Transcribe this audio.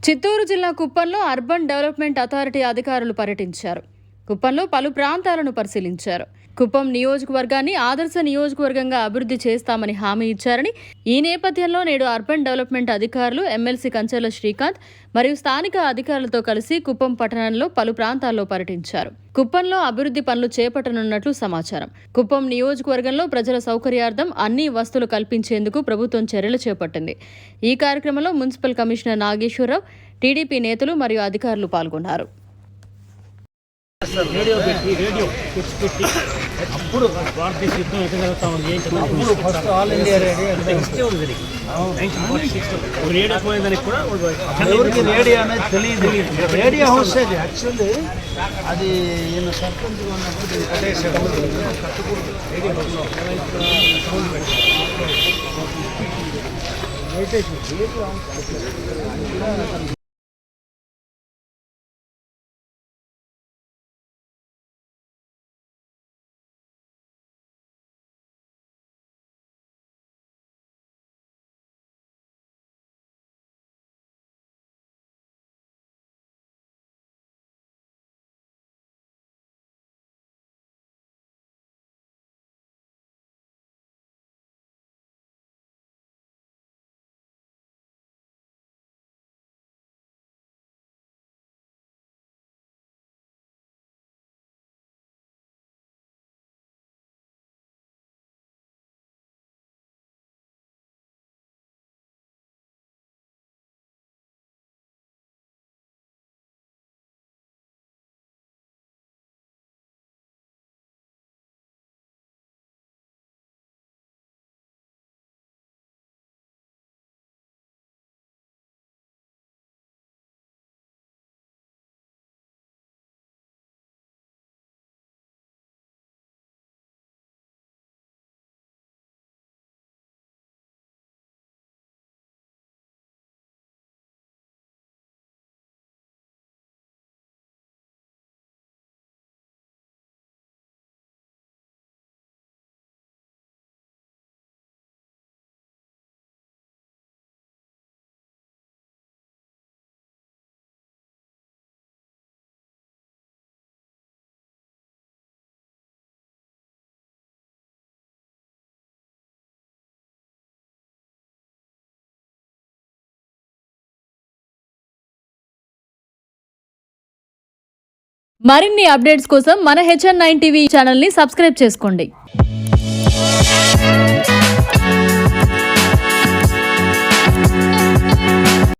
చిత్తూరు జిల్లా కుప్పంలో urban development authority అధికారులు పర్యటించారు. కుప్పంలో పలు ప్రాంతాలను పరిశీలించారు. కుప్పం నియోజకవర్గాన్ని ఆదర్శ నియోజకవర్గంగా అభివృద్ధి చేస్తామని హామీ ఇచ్చారని, ఈ నేపథ్యంలో నేడు అర్బన్ డెవలప్మెంట్ అధికారులు ఎమ్మెల్సీ కంచెల శ్రీకాంత్ మరియు స్థానిక అధికారులతో కలిసి కుప్పం పట్టణంలో పలు ప్రాంతాల్లో పర్యటించారు. కుప్పంలో అభివృద్ధి పనులు చేపట్టనున్నట్లు సమాచారం. కుప్పం నియోజకవర్గంలో ప్రజల సౌకర్యార్థం అన్ని వసతులు కల్పించేందుకు ప్రభుత్వం చర్యలు చేపట్టింది. ఈ కార్యక్రమంలో మున్సిపల్ కమిషనర్ నాగేశ్వరరావు, టీడీపీ నేతలు మరియు అధికారులు పాల్గొన్నారు. రేడియో పెట్టి అప్పుడు భారతదేశ యుద్ధం ఎంత జరుగుతామని అప్పుడు ఫస్ట్ ఆల్ ఇండియా రేడియో ఉంది. రేడియో పోయేదానికి కూడా ఎవరికి రేడియో అనేది తెలియదు. రేడియో హౌస్ అది యాక్చువల్లీ అది ఈయన సర్పంచ్ ఉన్నప్పుడు కట్టకూడదు. రేడియో హౌస్ మరిన్ని అప్డేట్స్ కోసం మన HN9 టీవీ ఛానల్ని సబ్స్క్రైబ్ చేసుకోండి.